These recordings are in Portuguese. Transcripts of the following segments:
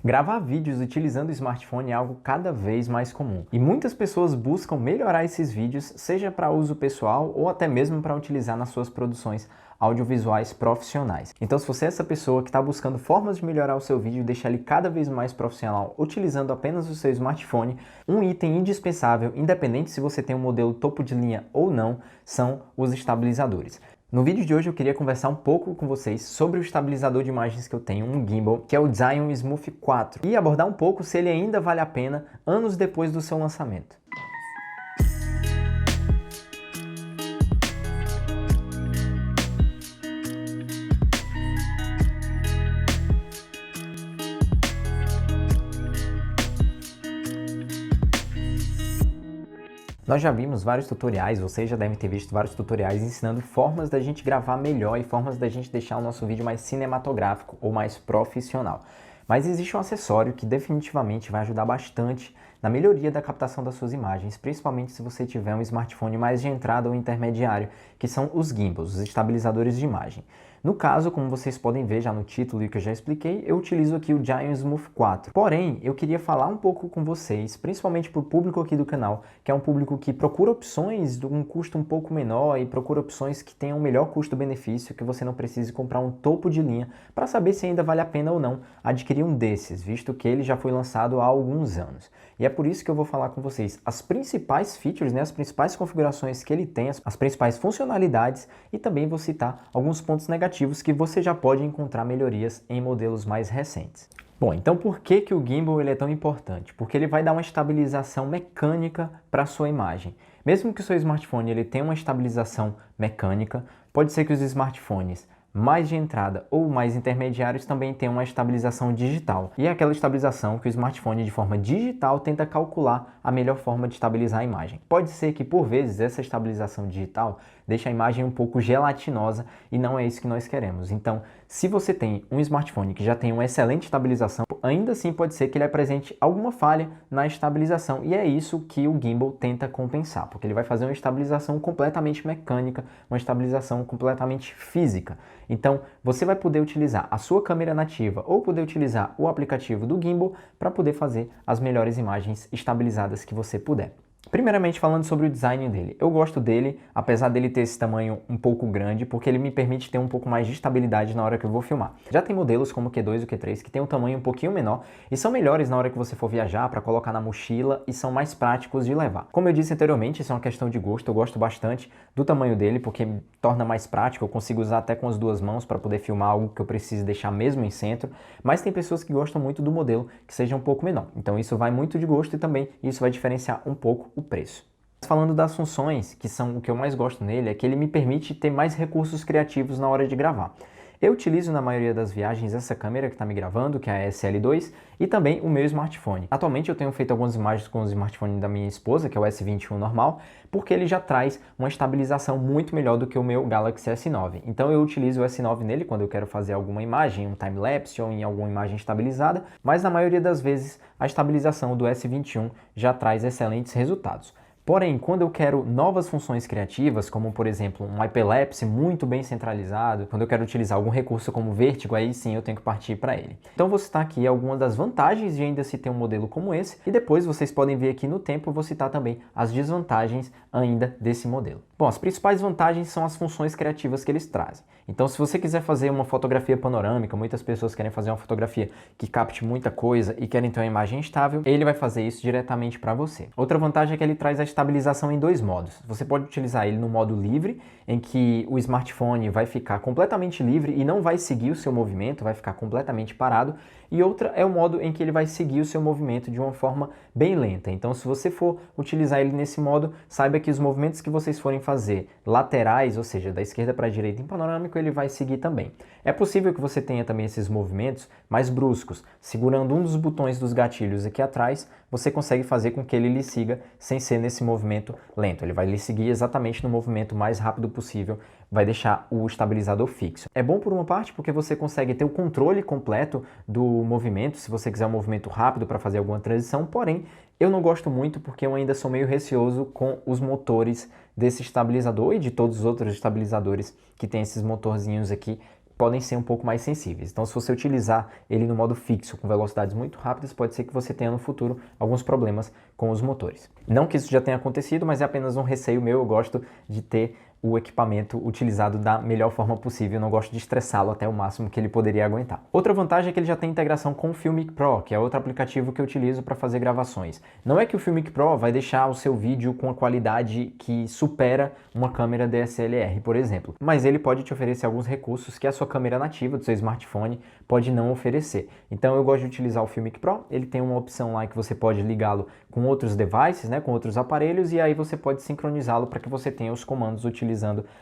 Gravar vídeos utilizando o smartphone é algo cada vez mais comum e muitas pessoas buscam melhorar esses vídeos, seja para uso pessoal ou até mesmo para utilizar nas suas produções audiovisuais profissionais. Então, se você é essa pessoa que está buscando formas de melhorar o seu vídeo e deixar ele cada vez mais profissional utilizando apenas o seu smartphone, um item indispensável, independente se você tem um modelo topo de linha ou não, são os estabilizadores. No vídeo de hoje eu queria conversar um pouco com vocês sobre o estabilizador de imagens que eu tenho, um gimbal, que é o Zion Smooth 4, e abordar um pouco se ele ainda vale a pena anos depois do seu lançamento. Nós já vimos vários tutoriais, vocês já devem ter visto vários tutoriais ensinando formas da gente gravar melhor e formas da gente deixar o nosso vídeo mais cinematográfico ou mais profissional. Mas existe um acessório que definitivamente vai ajudar bastante na melhoria da captação das suas imagens, principalmente se você tiver um smartphone mais de entrada ou intermediário, que são os gimbals, os estabilizadores de imagem. No caso, como vocês podem ver já no título e que eu já expliquei, eu utilizo aqui o Zion Smooth 4. Porém, eu queria falar um pouco com vocês, principalmente para o público aqui do canal, que é um público que procura opções de um custo um pouco menor e procura opções que tenham um melhor custo-benefício, que você não precise comprar um topo de linha, para saber se ainda vale a pena ou não adquirir um desses, visto que ele já foi lançado há alguns anos. E é por isso que eu vou falar com vocês as principais features, né, as principais configurações que ele tem, as principais funcionalidades, e também vou citar alguns pontos negativos que você já pode encontrar melhorias em modelos mais recentes. Bom, então por que o gimbal ele é tão importante? Porque ele vai dar uma estabilização mecânica para a sua imagem. Mesmo que o seu smartphone ele tenha uma estabilização mecânica, pode ser que os smartphones mais de entrada ou mais intermediários também tem uma estabilização digital. E é aquela estabilização que o smartphone de forma digital tenta calcular a melhor forma de estabilizar a imagem. Pode ser que por vezes essa estabilização digital deixe a imagem um pouco gelatinosa e não é isso que nós queremos. Então, se você tem um smartphone que já tem uma excelente estabilização, ainda assim pode ser que ele apresente alguma falha na estabilização e é isso que o gimbal tenta compensar, porque ele vai fazer uma estabilização completamente mecânica, uma estabilização completamente física. Então, você vai poder utilizar a sua câmera nativa ou poder utilizar o aplicativo do gimbal para poder fazer as melhores imagens estabilizadas que você puder. Primeiramente falando sobre o design dele, eu gosto dele, apesar dele ter esse tamanho um pouco grande, porque ele me permite ter um pouco mais de estabilidade na hora que eu vou filmar. Já tem modelos como o Q2 e o Q3 que tem um tamanho um pouquinho menor e são melhores na hora que você for viajar para colocar na mochila e são mais práticos de levar. Como eu disse anteriormente, isso é uma questão de gosto, eu gosto bastante do tamanho dele porque torna mais prático, eu consigo usar até com as duas mãos para poder filmar algo que eu precise deixar mesmo em centro, mas tem pessoas que gostam muito do modelo que seja um pouco menor. Então isso vai muito de gosto e também isso vai diferenciar um pouco o preço. Falando das funções, que são o que eu mais gosto nele, é que ele me permite ter mais recursos criativos na hora de gravar. Eu utilizo na maioria das viagens essa câmera que está me gravando, que é a SL2, e também o meu smartphone. Atualmente eu tenho feito algumas imagens com o smartphone da minha esposa, que é o S21 normal, porque ele já traz uma estabilização muito melhor do que o meu Galaxy S9. Então eu utilizo o S9 nele quando eu quero fazer alguma imagem, um time-lapse ou em alguma imagem estabilizada, mas na maioria das vezes a estabilização do S21 já traz excelentes resultados. Porém, quando eu quero novas funções criativas, como por exemplo um hyperlapse muito bem centralizado, quando eu quero utilizar algum recurso como vértigo, aí sim eu tenho que partir para ele. Então vou citar aqui algumas das vantagens de ainda se ter um modelo como esse, e depois vocês podem ver aqui no tempo, eu vou citar também as desvantagens ainda desse modelo. Bom, as principais vantagens são as funções criativas que eles trazem. Então se você quiser fazer uma fotografia panorâmica, muitas pessoas querem fazer uma fotografia que capte muita coisa e querem ter uma imagem estável, ele vai fazer isso diretamente para você. Outra vantagem é que ele traz a estabilização em dois modos. Você pode utilizar ele no modo livre, em que o smartphone vai ficar completamente livre e não vai seguir o seu movimento, vai ficar completamente parado. E outra é o modo em que ele vai seguir o seu movimento de uma forma bem lenta. Então, se você for utilizar ele nesse modo, saiba que os movimentos que vocês forem fazer laterais, ou seja, da esquerda para a direita em panorâmico, ele vai seguir também. É possível que você tenha também esses movimentos mais bruscos. Segurando um dos botões dos gatilhos aqui atrás, você consegue fazer com que ele lhe siga sem ser nesse movimento lento. Ele vai lhe seguir exatamente no movimento mais rápido possível, vai deixar o estabilizador fixo. É bom por uma parte porque você consegue ter o controle completo do movimento, se você quiser um movimento rápido para fazer alguma transição, porém eu não gosto muito porque eu ainda sou meio receoso com os motores desse estabilizador e de todos os outros estabilizadores que tem esses motorzinhos aqui podem ser um pouco mais sensíveis. Então, se você utilizar ele no modo fixo, com velocidades muito rápidas, pode ser que você tenha no futuro alguns problemas com os motores. Não que isso já tenha acontecido, mas é apenas um receio meu. Eu gosto de ter o equipamento utilizado da melhor forma possível, eu não gosto de estressá-lo até o máximo que ele poderia aguentar. Outra vantagem é que ele já tem integração com o Filmic Pro, que é outro aplicativo que eu utilizo para fazer gravações. Não é que o Filmic Pro vai deixar o seu vídeo com a qualidade que supera uma câmera DSLR, por exemplo, mas ele pode te oferecer alguns recursos que a sua câmera nativa do seu smartphone pode não oferecer. Então eu gosto de utilizar o Filmic Pro, ele tem uma opção lá que você pode ligá-lo com outros devices, né, com outros aparelhos, e aí você pode sincronizá-lo para que você tenha os comandos utilizando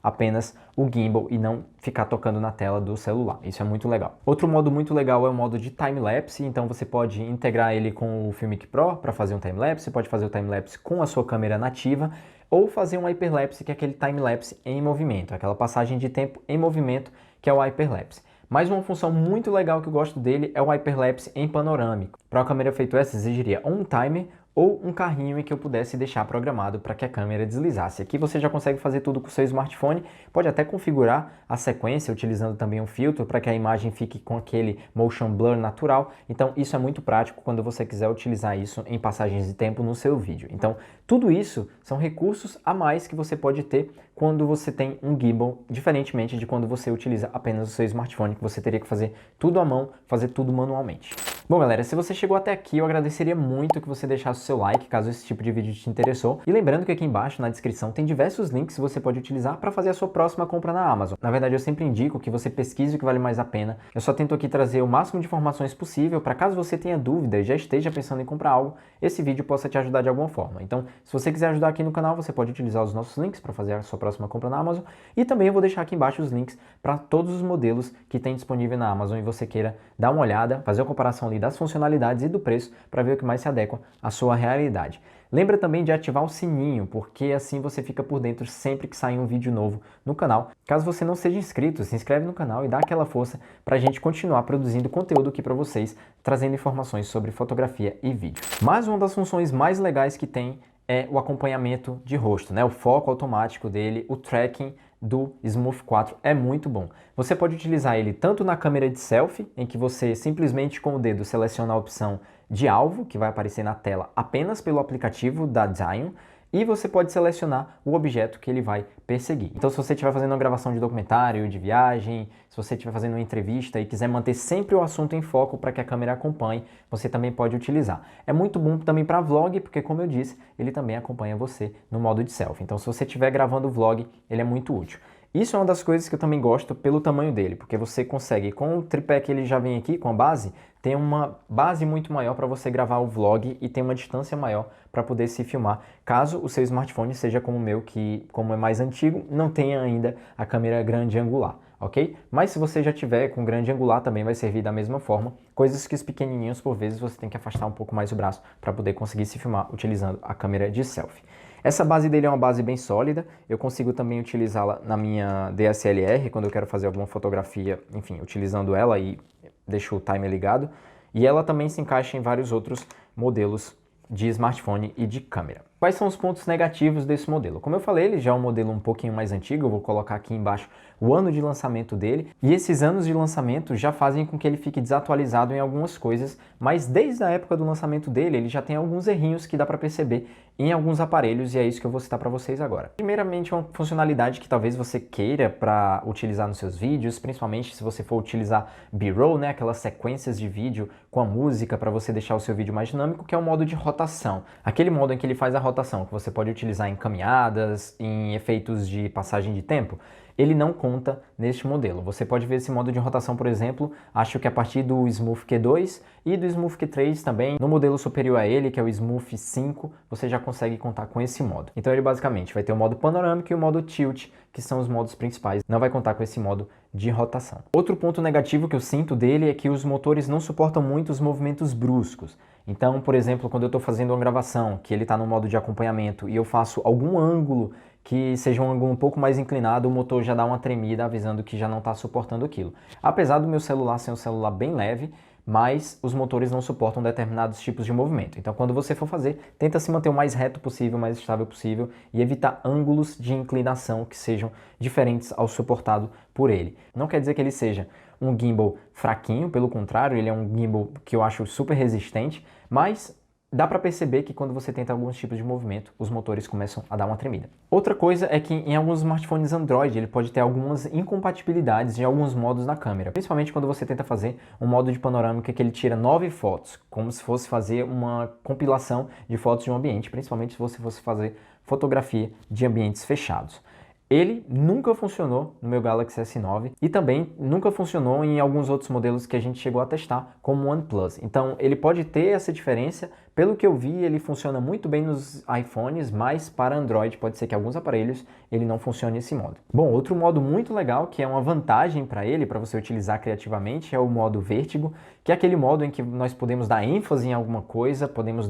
apenas o gimbal e não ficar tocando na tela do celular. Isso é muito legal. Outro modo muito legal é o modo de time-lapse, então você pode integrar ele com o Filmic Pro para fazer um time-lapse, você pode fazer o time-lapse com a sua câmera nativa, ou fazer um hyperlapse, que é aquele time-lapse em movimento, aquela passagem de tempo em movimento, que é o hyperlapse. Mais uma função muito legal que eu gosto dele é o hyperlapse em panorâmico. Para uma câmera feito essa, exigiria um timer ou um carrinho em que eu pudesse deixar programado para que a câmera deslizasse. Aqui você já consegue fazer tudo com o seu smartphone, pode até configurar a sequência utilizando também um filtro para que a imagem fique com aquele motion blur natural. Então isso é muito prático quando você quiser utilizar isso em passagens de tempo no seu vídeo. Então tudo isso são recursos a mais que você pode ter quando você tem um gimbal, diferentemente de quando você utiliza apenas o seu smartphone, que você teria que fazer tudo à mão, fazer tudo manualmente. Bom, galera, se você chegou até aqui, eu agradeceria muito que você deixasse o seu like, caso esse tipo de vídeo te interessou. E lembrando que aqui embaixo, na descrição, tem diversos links que você pode utilizar para fazer a sua próxima compra na Amazon. Na verdade, eu sempre indico que você pesquise o que vale mais a pena. Eu só tento aqui trazer o máximo de informações possível para caso você tenha dúvida e já esteja pensando em comprar algo, esse vídeo possa te ajudar de alguma forma. Então, se você quiser ajudar aqui no canal, você pode utilizar os nossos links para fazer a sua próxima compra na Amazon. E também eu vou deixar aqui embaixo os links para todos os modelos que tem disponível na Amazon e você queira dar uma olhada, fazer uma comparação ali das funcionalidades e do preço para ver o que mais se adequa à sua realidade. Lembra também de ativar o sininho, porque assim você fica por dentro sempre que sair um vídeo novo no canal. Caso você não seja inscrito, se inscreve no canal e dá aquela força para a gente continuar produzindo conteúdo aqui para vocês, trazendo informações sobre fotografia e vídeo. Mas uma das funções mais legais que tem é o acompanhamento de rosto, né? O foco automático dele, o tracking do Smooth 4 é muito bom. Você pode utilizar ele tanto na câmera de selfie, em que você simplesmente com o dedo seleciona a opção de alvo, que vai aparecer na tela apenas pelo aplicativo da Zion, e você pode selecionar o objeto que ele vai perseguir. Então, se você estiver fazendo uma gravação de documentário, de viagem, se você estiver fazendo uma entrevista e quiser manter sempre o assunto em foco para que a câmera acompanhe, você também pode utilizar. É muito bom também para vlog, porque como eu disse, ele também acompanha você no modo de selfie. Então, se você estiver gravando vlog, ele é muito útil. Isso é uma das coisas que eu também gosto pelo tamanho dele, porque você consegue, com o tripé que ele já vem aqui, com a base, tem uma base muito maior para você gravar o vlog e tem uma distância maior para poder se filmar, caso o seu smartphone seja como o meu, que como é mais antigo, não tenha ainda a câmera grande angular, ok? Mas se você já tiver com grande angular, também vai servir da mesma forma, coisas que os pequenininhos, por vezes, você tem que afastar um pouco mais o braço para poder conseguir se filmar utilizando a câmera de selfie. Essa base dele é uma base bem sólida, eu consigo também utilizá-la na minha DSLR, quando eu quero fazer alguma fotografia, enfim, utilizando ela e deixo o timer ligado. E ela também se encaixa em vários outros modelos de smartphone e de câmera. Quais são os pontos negativos desse modelo? Como eu falei, ele já é um modelo um pouquinho mais antigo, eu vou colocar aqui embaixo o ano de lançamento dele, e esses anos de lançamento já fazem com que ele fique desatualizado em algumas coisas, mas desde a época do lançamento dele, ele já tem alguns errinhos que dá para perceber em alguns aparelhos, e é isso que eu vou citar para vocês agora. Primeiramente, uma funcionalidade que talvez você queira para utilizar nos seus vídeos, principalmente se você for utilizar B-roll, né, aquelas sequências de vídeo com a música para você deixar o seu vídeo mais dinâmico, que é o modo de rotação. Aquele modo em que ele faz a rotação, que você pode utilizar em caminhadas, em efeitos de passagem de tempo, ele não conta neste modelo. Você pode ver esse modo de rotação, por exemplo, acho que a partir do Smooth Q2 e do Smooth Q3 também. No modelo superior a ele, que é o Smooth 5, você já consegue contar com esse modo. Então ele basicamente vai ter o modo panorâmico e o modo tilt, que são os modos principais. Não vai contar com esse modo de rotação. Outro ponto negativo que eu sinto dele é que os motores não suportam muito os movimentos bruscos. Então, por exemplo, quando eu estou fazendo uma gravação, que ele está no modo de acompanhamento e eu faço algum ângulo que seja um ângulo um pouco mais inclinado, o motor já dá uma tremida avisando que já não está suportando aquilo. Apesar do meu celular ser um celular bem leve, mas os motores não suportam determinados tipos de movimento. Então, quando você for fazer, tenta se manter o mais reto possível, o mais estável possível e evitar ângulos de inclinação que sejam diferentes ao suportado por ele. Não quer dizer que ele seja um gimbal fraquinho, pelo contrário, ele é um gimbal que eu acho super resistente, mas dá para perceber que quando você tenta alguns tipos de movimento, os motores começam a dar uma tremida. Outra coisa é que em alguns smartphones Android ele pode ter algumas incompatibilidades em alguns modos na câmera, principalmente quando você tenta fazer um modo de panorâmica que ele tira 9 fotos, como se fosse fazer uma compilação de fotos de um ambiente, principalmente se você fosse fazer fotografia de ambientes fechados. Ele nunca funcionou no meu Galaxy S9 e também nunca funcionou em alguns outros modelos que a gente chegou a testar, como o OnePlus. Então ele pode ter essa diferença. Pelo que eu vi, ele funciona muito bem nos iPhones, mas para Android pode ser que alguns aparelhos ele não funcione nesse modo. Bom, outro modo muito legal, que é uma vantagem para ele, para você utilizar criativamente, é o modo Vértigo, que é aquele modo em que nós podemos dar ênfase em alguma coisa, podemos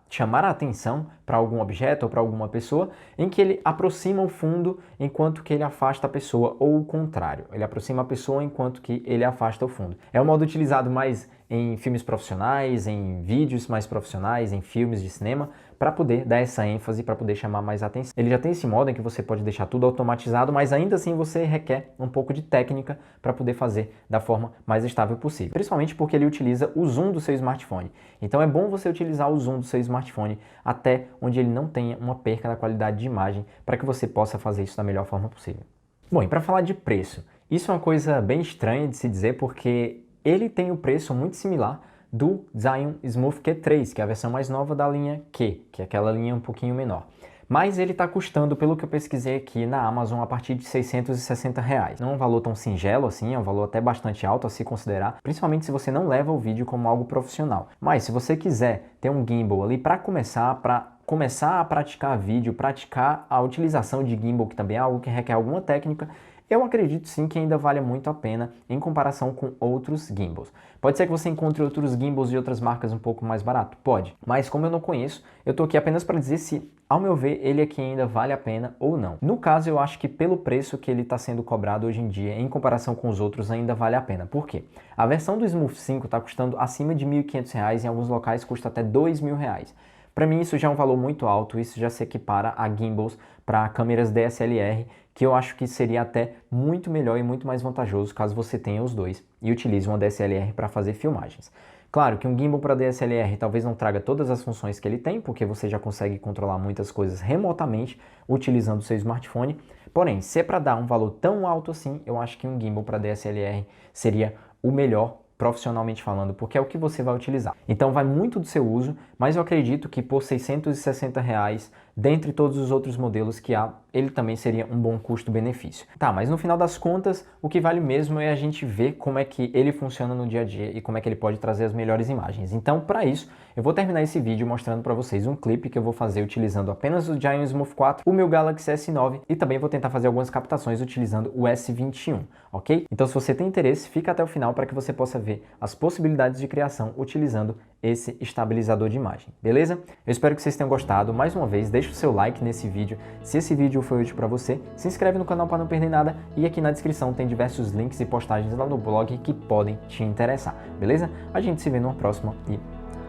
chamar a atenção para algum objeto ou para alguma pessoa, em que ele aproxima o fundo enquanto que ele afasta a pessoa, ou o contrário, ele aproxima a pessoa enquanto que ele afasta o fundo. É um modo utilizado mais em filmes profissionais, em vídeos mais profissionais, em filmes de cinema, para poder dar essa ênfase, para poder chamar mais atenção. Ele já tem esse modo em que você pode deixar tudo automatizado, mas ainda assim você requer um pouco de técnica para poder fazer da forma mais estável possível. Principalmente porque ele utiliza o zoom do seu smartphone. Então é bom você utilizar o zoom do seu smartphone até onde ele não tenha uma perca na qualidade de imagem, para que você possa fazer isso da melhor forma possível. Bom, e para falar de preço, isso é uma coisa bem estranha de se dizer, porque ele tem o preço muito similar do Zion Smooth Q3, que é a versão mais nova da linha Q, que é aquela linha um pouquinho menor. Mas ele está custando, pelo que eu pesquisei aqui na Amazon, a partir de R$660. Não é um valor tão singelo assim, é um valor até bastante alto a se considerar, principalmente se você não leva o vídeo como algo profissional. Mas se você quiser ter um gimbal ali para começar a praticar vídeo, praticar a utilização de gimbal, que também é algo que requer alguma técnica, eu acredito sim que ainda vale muito a pena em comparação com outros gimbals. Pode ser que você encontre outros gimbals de outras marcas um pouco mais barato? Pode. Mas como eu não conheço, eu tô aqui apenas para dizer se, ao meu ver, ele aqui ainda vale a pena ou não. No caso, eu acho que pelo preço que ele está sendo cobrado hoje em dia, em comparação com os outros, ainda vale a pena. Por quê? A versão do Smooth 5 está custando acima de R$1.500, em alguns locais custa até R$2.000. Para mim isso já é um valor muito alto, isso já se equipara a gimbals para câmeras DSLR, que eu acho que seria até muito melhor e muito mais vantajoso caso você tenha os dois e utilize uma DSLR para fazer filmagens. Claro que um gimbal para DSLR talvez não traga todas as funções que ele tem, porque você já consegue controlar muitas coisas remotamente utilizando o seu smartphone. Porém, se é para dar um valor tão alto assim, eu acho que um gimbal para DSLR seria o melhor profissionalmente falando, porque é o que você vai utilizar. Então vai muito do seu uso, mas eu acredito que por R$660, dentre todos os outros modelos que há, ele também seria um bom custo-benefício. Tá, mas no final das contas, o que vale mesmo é a gente ver como é que ele funciona no dia a dia e como é que ele pode trazer as melhores imagens. Então, para isso, eu vou terminar esse vídeo mostrando para vocês um clipe que eu vou fazer utilizando apenas o Giant Smooth 4, o meu Galaxy S9 e também vou tentar fazer algumas captações utilizando o S21, ok? Então, se você tem interesse, fica até o final para que você possa ver as possibilidades de criação utilizando esse estabilizador de imagem, beleza? Eu espero que vocês tenham gostado. Mais uma vez, deixa o seu like nesse vídeo. Se esse vídeo foi útil para você, se inscreve no canal para não perder nada e aqui na descrição tem diversos links e postagens lá no blog que podem te interessar, beleza? A gente se vê numa próxima e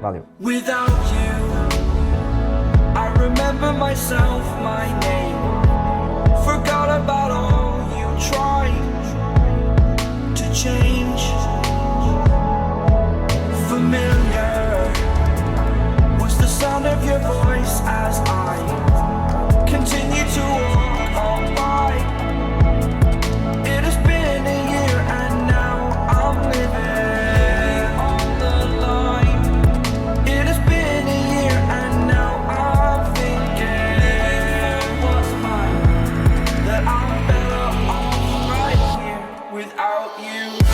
valeu! Without you, I remember myself, my name. Forgot about all you tried to change. Familiar was the sound of your voice as I continue to walk on by. It has been a year and now I'm living on the line. It has been a year and now I'm thinking what's mine, that I'm better off right here without you.